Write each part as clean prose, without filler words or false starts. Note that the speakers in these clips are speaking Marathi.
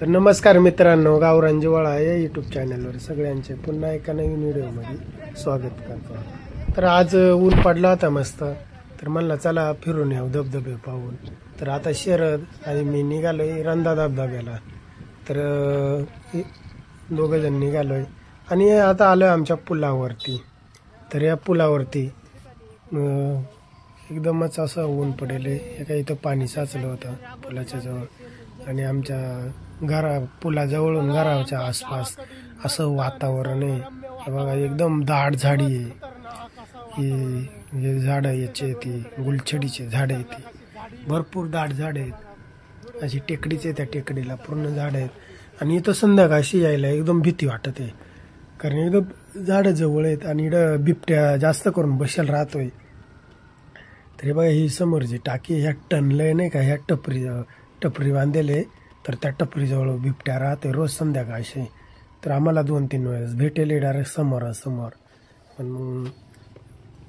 तर नमस्कार मित्रांनो, गावरान जिव्हाळा या यूट्यूब चॅनलवर सगळ्यांचे पुन्हा एका नवीन व्हिडिओमध्ये स्वागत करतो. तर आज ऊन पडला होता मस्त, तर म्हणलं चला फिरून येऊ धबधबे पाहून. तर आता शरद आणि मी निघालोय रंधा धबधब्याला. तर दोघं जण निघालोय आणि आता आलोय आमच्या पुलावरती. तर या पुलावरती एकदमच असं ऊन पडेल. एका इथं पाणी साचलं होतं पुलाच्या जवळ आणि आमच्या पुलाजवळून घराच्या आसपास असं वातावरण आहे. हे बघा एकदम दाट झाडी आहे. हे झाडं याचे ती गुलछडीचे झाडं आहेत, ती भरपूर दाट झाडं आहेत. अशी टेकडीच आहे, त्या टेकडीला पूर्ण झाडं आहेत. आणि इथं संध्याकाळशी यायला एकदम भीती वाटत आहे, कारण एकदम झाडं जवळ आहेत आणि इथं बिबट्या जास्त करून बसेल राहतोय. तर हे बघा ही समोरची टाकी, ह्या टनलय नाही का, ह्या टपरी बांधलेले. तर त्या टपरीजवळ बिबट्या राहते रोज संध्याकाळशी. तर आम्हाला 2-3 वेळेस भेटेल डायरेक्ट समोरासमोर. पण मग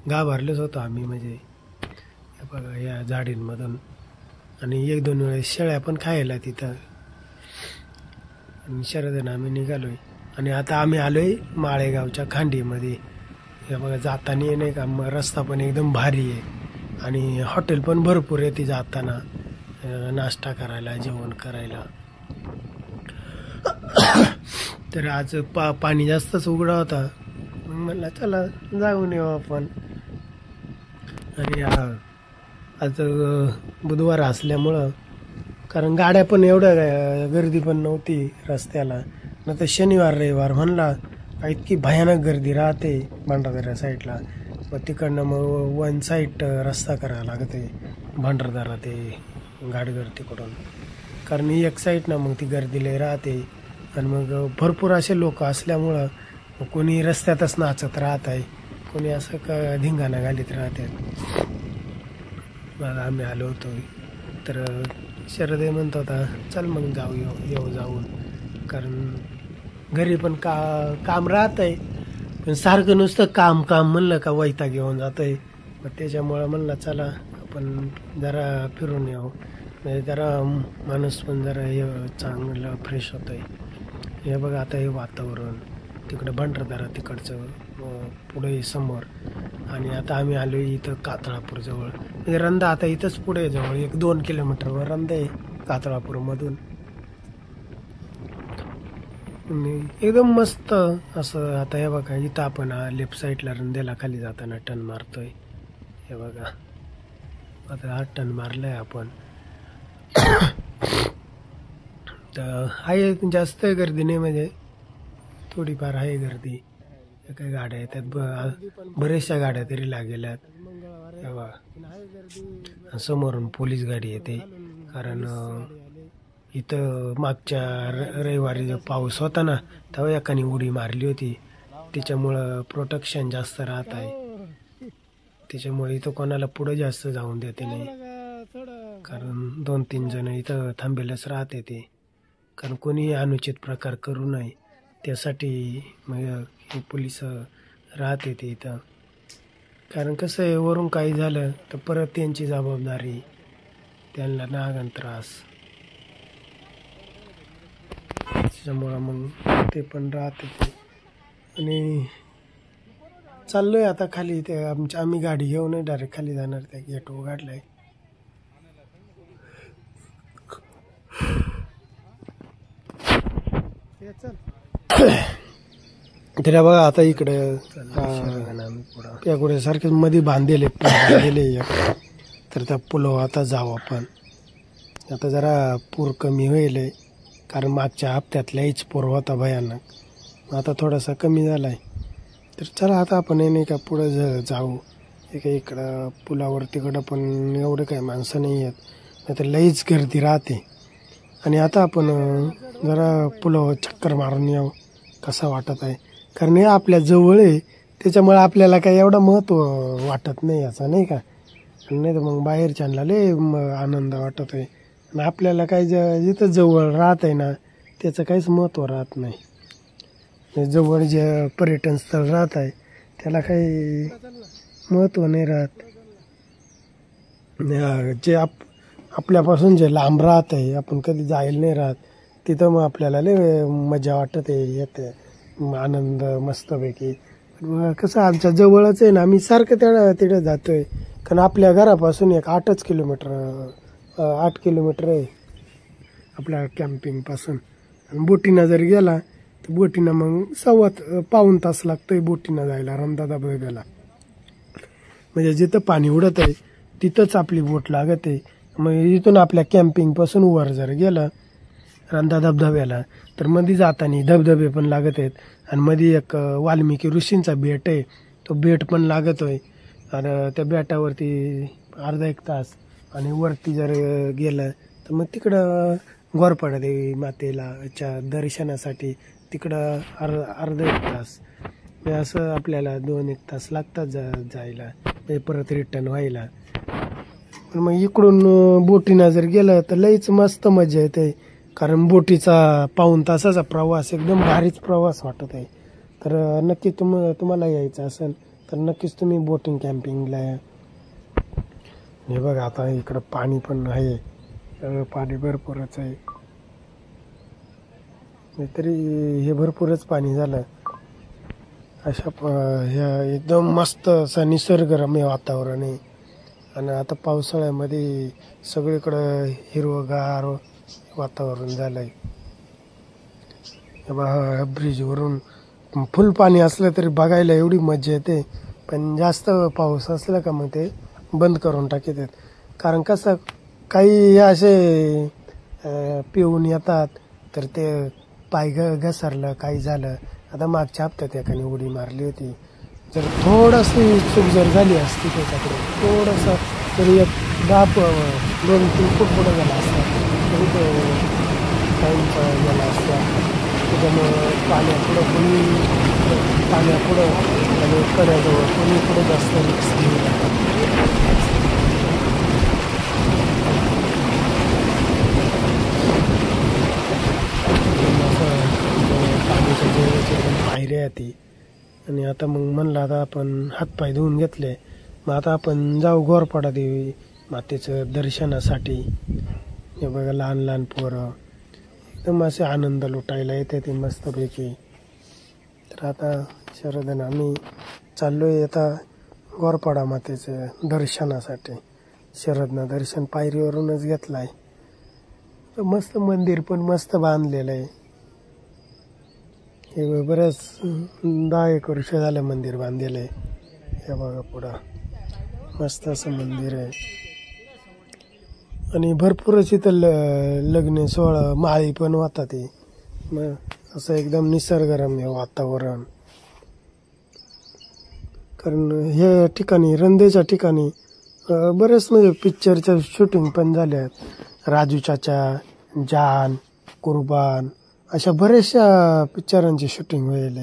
घाबरलेच होतो आम्ही, म्हणजे हे बघा या झाडींमधून. आणि 1-2 वेळेस शेळ्या पण खायला तिथं. आणि शरदन आम्ही निघालोय आणि आता आम्ही आलोय माळेगावच्या खांडीमध्ये. हे बघा जाताना नाही का, रस्ता पण एकदम भारी आहे आणि हॉटेल पण भरपूर आहे ती जाताना नाश्ता करायला, जेवण करायला. तर आज पाणी जास्तच उघडा होता, मग म्हणलं चला जाऊन येऊ आपण. आणि आज बुधवार असल्यामुळं, कारण गाड्या पण एवढ्या गर्दी पण नव्हती रस्त्याला. न तर शनिवार रविवार म्हणला इतकी भयानक गर्दी राहते भांडारदरा साईडला. मग तिकडनं मग 1 साईड रस्ता करावा लागते भांडारदरा ते गाडगर तिकडून, कारण एक साईड ना मग ती गर्दी लय राहते. आणि मग भरपूर असे लोक असल्यामुळं कोणी रस्त्यातच नाचत राहत आहे, कोणी असं धिंगाणा घालीत राहते. मग आम्ही आलो होतो. तर शरदे म्हणत होता चल मग येऊ जाऊन, कारण घरी पण काम राहत आहे. पण सारखं नुसतं काम म्हणलं का वैताग घेऊन जात आहे. मग त्याच्यामुळं म्हणलं चला आपण जरा फिरून येऊ, म्हणजे जरा माणूस पण जरा हे चांगलं फ्रेश होत आहे. हे बघा आता हे वातावरण तिकडं भांडारदरा तिकडचं पुढे समोर. आणि आता आम्ही आलो इथं कातळापूर जवळ. म्हणजे रंधा आता इथंच पुढे जवळ 1-2 किलोमीटरवर रंधा आहे कातळापूरमधून. एकदम मस्त असं. आता हे बघा इथं आपण लेफ्ट साईडला रंध्याला खाली जाताना टर्न मारतोय. हे बघा आता हा टर्न मारलाय आपण. तर आहे जास्त गर्दी नाही, म्हणजे थोडीफार आहे गर्दी. काही गाड्या येतात, बऱ्याचशा गाड्या तरी लागेल्यात. तेव्हा समोरून पोलीस गाडी येते, कारण इथं मागच्या रविवारी जो पाऊस होता ना, तेव्हा एकाने उडी मारली होती. त्याच्यामुळं प्रोटेक्शन जास्त राहत आहे. त्याच्यामुळे इथं कोणाला पुढं जास्त जाऊन देते नाही, कारण 2-3 जण इथं थांबेलच राहते ते, कारण कोणी अनुचित प्रकार करू नये त्यासाठी मग पोलिस राहते ते इथं. कारण कसं आहे, वरून काही झालं तर परत त्यांची जबाबदारी, त्यांना नागन त्रास. त्याच्यामुळं मग ते पण राहते ते. आणि चाललोय आता खाली. ते आम्ही गाडी घेऊन डायरेक्ट खाली जाणार. त्या गेट उघडलाय. तर बघा आता इकडं पुढे सारखे मध्ये बांधलेले. तर त्या पुलावर आता जाऊ आपण. आता जरा पूर कमी होईल, कारण मागच्या हप्त्यात लईच पूर होता भयानक. आता थोडासा कमी झालाय. तर चला आता आपण नाही का पुढं जाऊ. इकडं पुलावर तिकडं पण एवढं काही माणसं नाही आहेत, नाही तर लईच गर्दी राहते. आणि आता आपण जरा पुलावर चक्कर मारून येऊ कसा वाटत आहे, कारण हे आपल्या जवळ आहे. त्याच्यामुळे आपल्याला काही एवढं महत्त्व वाटत नाही याचा, नाही का. नाही तर मग बाहेरच्यांना लय आनंद वाटत आहे. आणि आपल्याला काही जिथं जवळ राहत आहे ना, त्याचं काहीच महत्त्व राहत नाही. जवळ जे पर्यटन स्थळ राहत आहे त्याला काही महत्त्व नाही राहत. जे आपल्यापासून जे लांब राहत आहे, आपण कधी जायला नाही राहत, तिथं मग आपल्याला लय मजा वाटते, येते आनंद मस्तपैकी. कसं आमच्या जवळच आहे ना, आम्ही सारखं तिथे जातोय. कारण आपल्या घरापासून एक 8 किलोमीटर आहे आपल्या कॅम्पिंगपासून. आणि बोटीनं जर गेला तर बोटीनं मग पाऊण तास लागतोय बोटीनं जायला रंधा धबधब्याला. म्हणजे जिथं पाणी उडत आहे तिथंच आपली बोट लागत आहे. मग इथून आपल्या कॅम्पिंगपासून वर जर गेलं रंधा धबधब्याला तर मध्ये जाताना धबधबे पण लागत आहेत. आणि मध्ये एक वाल्मिकी ऋषींचा बेट आहे, तो बेट पण लागतोय. आणि त्या बेटावरती अर्धा 1 तास आणि वरती जर गेलं तर मग तिकडं घोरपडा देवी मातेला दर्शनासाठी तिकडं अर्धा 1 तास. असं आपल्याला 2-1 तास लागतात जायला, परत रिटर्न व्हायला. पण मग इकडून बोटीनं जर गेलं तर लईच मस्त मजा येते. कारण बोटीचा पाऊण तासाचा प्रवास एकदम भारीच प्रवास वाटत आहे. तर नक्की तुम्हाला यायचं असेल तर नक्कीच तुम्ही बोटिंग कॅम्पिंगला या. हे बघा आता इकडं पाणी पण आहे, पाणी भरपूरच आहे. तरी हे भरपूरच पाणी झालं. अशा ह्या एकदम मस्त असं निसर्गरम्य वातावरण आहे. आणि आता पावसाळ्यामध्ये सगळीकडं हिरवगार वातावरण झालं आहे. ब्रिजवरून फुल पाणी असलं तरी बघायला एवढी मजा येते. पण जास्त पाऊस असला का मग ते बंद करून टाकतात. कारण कसं काही असे पिऊन येतात तर ते पाय घसरलं काही झालं. आता मागच्या हप्त्यात एकाने उडी मारली होती. जर थोडंसं चूक जर झाली असती त्याच्याकडे थोडंसं तरी एक 2-3 फूट पुढं गेला असता तरी तो टाईमचा गेला असता. त्याच्यामुळं पाण्यापुढं आणि कड्याजवळ कोणी पुढं जास्त रिक्स घेऊ नका. पाण्याच्या जवळच्या पायऱ्या येते. आणि आता मग म्हणलं आता आपण हातपाय धुवून घेतले, मग आता आपण जाऊ घोरपडा देवी मातेचं दर्शनासाठी. हे बघा लहान लहान पोरं एकदम असे आनंद लुटायला येते ते मस्तपैकी. तर आता शरदन आम्ही चाललोय आता घोरपडा मातेचं दर्शनासाठी. शरदनं दर्शन पायरीवरूनच घेतलं आहे. मस्त मंदिर पण मस्त बांधलेलं आहे. हे बऱ्याच 10-1 वर्ष झालं मंदिर बांधलेलं आहे. हे बघा पुढं मस्त असं मंदिर आहे. आणि भरपूरच इथं लग्न सोहळा माळी पण होता ते. मग असं एकदम निसर्गरम्य वातावरण. कारण हे ठिकाणी रंधेच्या ठिकाणी बरेच म्हणजे पिक्चरच्या शूटिंग पण झाल्या आहेत. राजू चाचा, जान, कुर्बान अशा बऱ्याचशा पिक्चरांची शूटिंग व्हायला.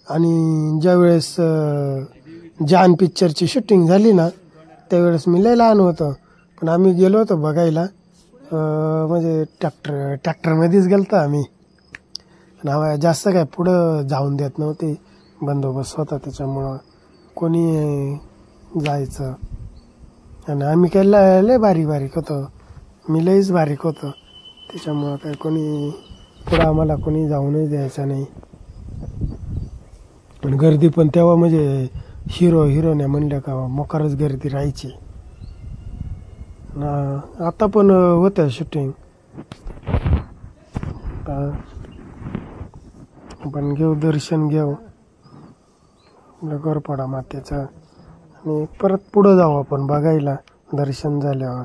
आणि ज्यावेळेस जान पिक्चरची शूटिंग झाली ना त्यावेळेस मी लय लहान होतो. पण आम्ही गेलो होतो बघायला. म्हणजे ट्रॅक्टरमध्येच गेलो होतो आम्ही. आणि जास्त काय पुढं जाऊन देत नव्हते, बंदोबस्त होता त्याच्यामुळं कोणी जायचं. आणि आम्ही काय लय बारीक होतो, मी लईच बारीक होतो. त्याच्यामुळं काय कोणी पुढं आम्हाला कोणी जाऊनच द्यायचं नाही. पण गर्दी पण तेव्हा म्हणजे हिरोने म्हणलं का मोकारच गर्दी राहायची. आता पण होत्या शूटिंग. आपण दर्शन घेऊ घोरपडा मातेचं आणि परत पुढं जाऊ आपण बघायला दर्शन झाल्यावर.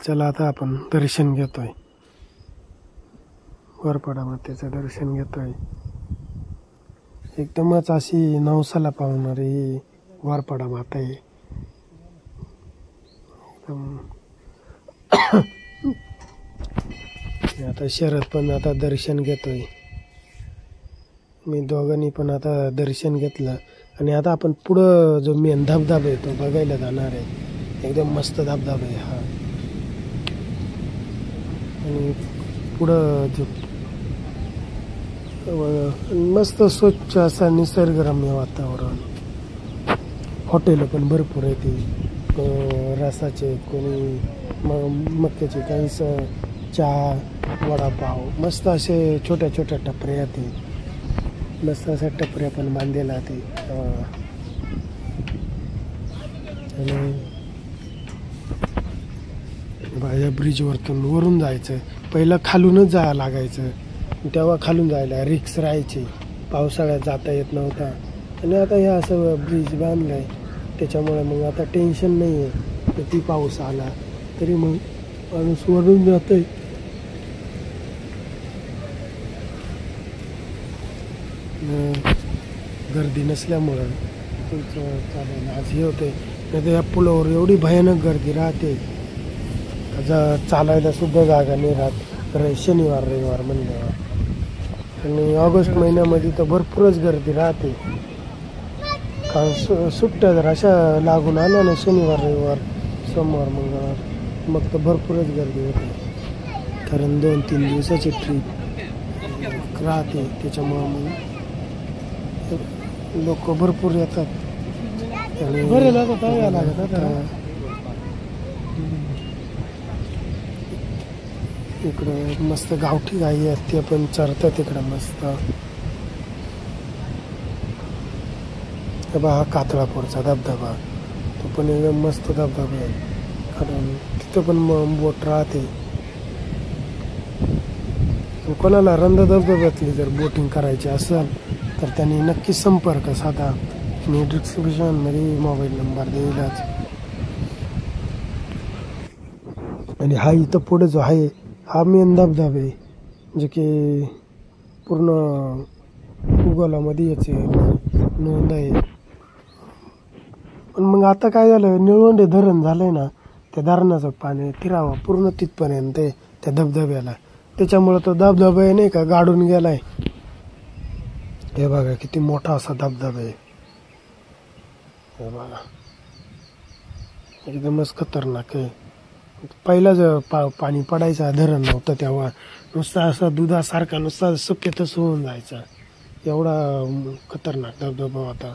चला आता आपण दर्शन घेतोय, घोरपडा मातेचं दर्शन घेतोय. एकदमच अशी नवसाला पावणारी ही घोरपडा माता आहे. आता शरद पण आता दर्शन घेतोय. मी दोघांनी पण आता दर्शन घेतलं. आणि आता आपण पुढं जो मेन धबधबा आहे तो बघायला जाणार आहे. एकदम मस्त धबधबा आहे हा. आणि पुढं जो मस्त स्वच्छ असा निसर्गरम्य वातावरण. हॉटेल पण भरपूर आहे ती रसाचे, कोणी मक्याचे, काहीच चहा वडापाव मस्त असे छोट्या छोट्या टपऱ्या ते मस्त अशा टपऱ्या पण बांधलेल्या ते आणि या ब्रिजवरतून वरून जायचं. पहिलं खालूनच जायला लागायचं, तेव्हा खालून जायला रिक्स राहायची, पावसाळ्यात जाता येत नव्हता. आणि आता हे असं ब्रिज बांधलं आहे त्याच्यामुळे मग आता टेन्शन नाही आहे. किती पाऊस आला तरी मग माणूस वरून जातं आहे. गर्दी नसल्यामुळं तुमचं चालेल आज हे होते. नाही तर या पुलावर एवढी भयानक गर्दी राहते, चालायला सुद्धा जागा नाही राहत शनिवार रविवार म्हणल्यावर. आणि ऑगस्ट महिन्यामध्ये तर भरपूरच गर्दी राहते, कारण सुट्ट्या जर अशा लागून आल्या ना शनिवार रविवार सोमवार मंगळवार मग तर भरपूरच गर्दी होते. कारण 2-3 दिवसाची ट्रीप राहते त्याच्यामुळं मग लोक भरपूर येतात. आणि इकडं मस्त गावठी गाई आहेत, ते पण चरतात इकडं मस्त. हा कातळापूरचा धबधबा, तो पण एकदम मस्त धबधबा आहे, कारण तिथं पण बोट राहते. कोणाला रंधा धबधब्यातली जर बोटिंग करायची असेल तर त्यांनी नक्की संपर्क साधा. मी डिस्क्रिप्शनमध्ये मोबाईल नंबर देईलच. आणि हा इथं पुढे जो आहे हा मेन धबधबा आहे, जे की पूर्ण भूगोलामध्ये याची नोंद आहे. पण मग आता काय झालं, निळवंडे धरण झालंय ना, त्या धरणाचं पाणी तिरावा पूर्ण तिथपर्यंत आहे त्या धबधब्याला. त्याच्यामुळं तो धबधबा आहे नाही का गाडून गेलाय. हे बघा किती मोठा असा धबधबा आहे, हे बघा एकदमच खतरनाक आहे. पहिला जर पाणी पडायचं धरण नव्हतं तेव्हा नुसता असा दुधासारखा नुसता सुकेतच होऊन जायचा, एवढा खतरनाक धबधबा होता.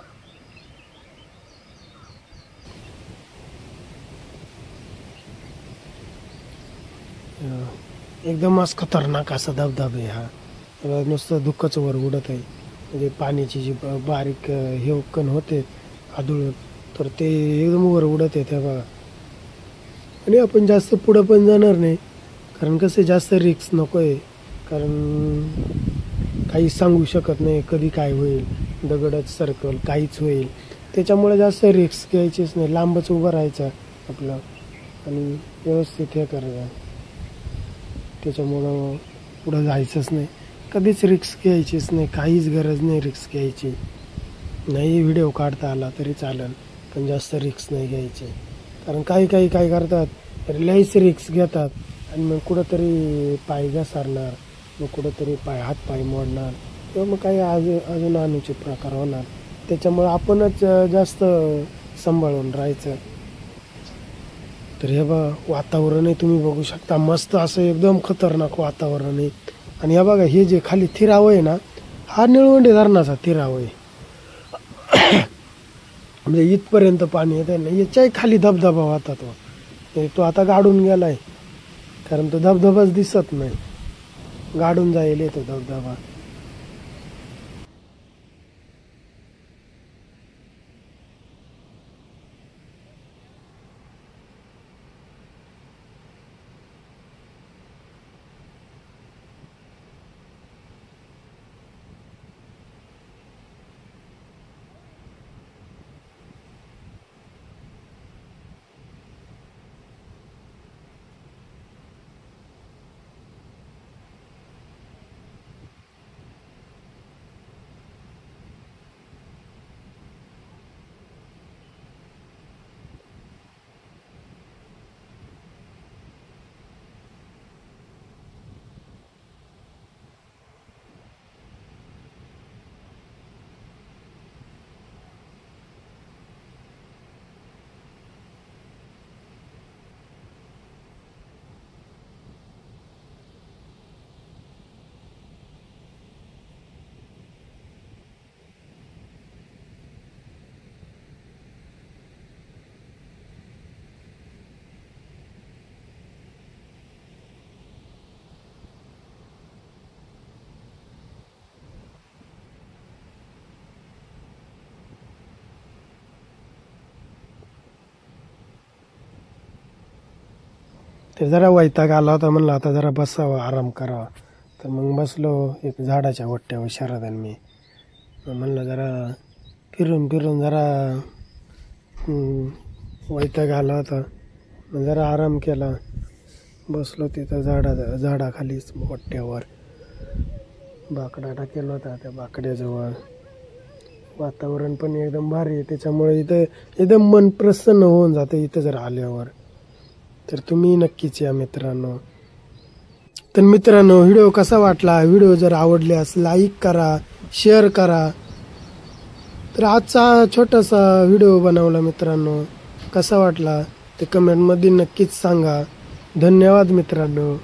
एकदमच खतरनाक असा धबधबा आहे हा. नुसतं धुक्कच वर उडत आहे, म्हणजे पाण्याची जी बारीक हे कण होते आदुळ तर ते एकदम वर उडत आहे त्या बघा. आणि आपण जास्त पुढं पण जाणार नाही, कारण कसं जास्त रिक्स नको आहे, कारण काही सांगू शकत नाही कधी काय होईल, दगडच सरकल काहीच होईल. त्याच्यामुळे जास्त रिक्स घ्यायचीच नाही, लांबच उभं राहायचं आपलं आणि व्यवस्थित हे करायचं. त्याच्यामुळं पुढं जायचंच नाही, कधीच रिक्स घ्यायचीच नाही, काहीच गरज नाही रिक्स घ्यायची. नाही व्हिडिओ काढता आला तरी चालेल, पण जास्त रिक्स नाही घ्यायची. कारण काही काय करतात लईच रिक्स घेतात आणि मग कुठंतरी पाय घसरणार, मग कुठंतरी हातपाय मोडणार किंवा मग काही अजून अनुचित प्रकार होणार. त्याच्यामुळं आपणच जास्त सांभाळून राहायचं. तर हे बघा वातावरण आहे, तुम्ही बघू शकता मस्त असं एकदम खतरनाक वातावरण आहे. आणि हे बघा हे जे खाली थिरावं आहे ना, हा निळवंडे धरणाचा थिरावं आहे. म्हणजे इथपर्यंत पाणी येत आहे ना, याच्याही खाली धबधबा होता तो आता गाडून गेलाय, कारण तो धबधबाच दिसत नाही, गाडून जाईल तो धबधबा. तर जरा वैताग आला होता, म्हणलं आता जरा बसावं, आराम करावा. तर मग बसलो एक झाडाच्या वट्ट्यावर शरद आणि मी. मग म्हणलं जरा फिरून फिरून जरा वैताग आला होता, मग जरा आराम केला. बसलो तिथं झाडाखालीच वट्ट्यावर. बाकडा टाकेला होता त्या बाकड्याजवळ. वातावरण पण एकदम भारी आहे, त्याच्यामुळे इथं एकदम मन प्रसन्न होऊन जातं इथं जर आल्यावर. तर तुम्ही नक्कीच या मित्रांनो. तर मित्रांनो, व्हिडिओ कसा वाटला? व्हिडिओ जर आवडल्यास लाईक करा, शेअर करा. तर आजचा छोटासा व्हिडिओ बनवला मित्रांनो, कसा वाटला ते कमेंटमध्ये नक्कीच सांगा. धन्यवाद मित्रांनो.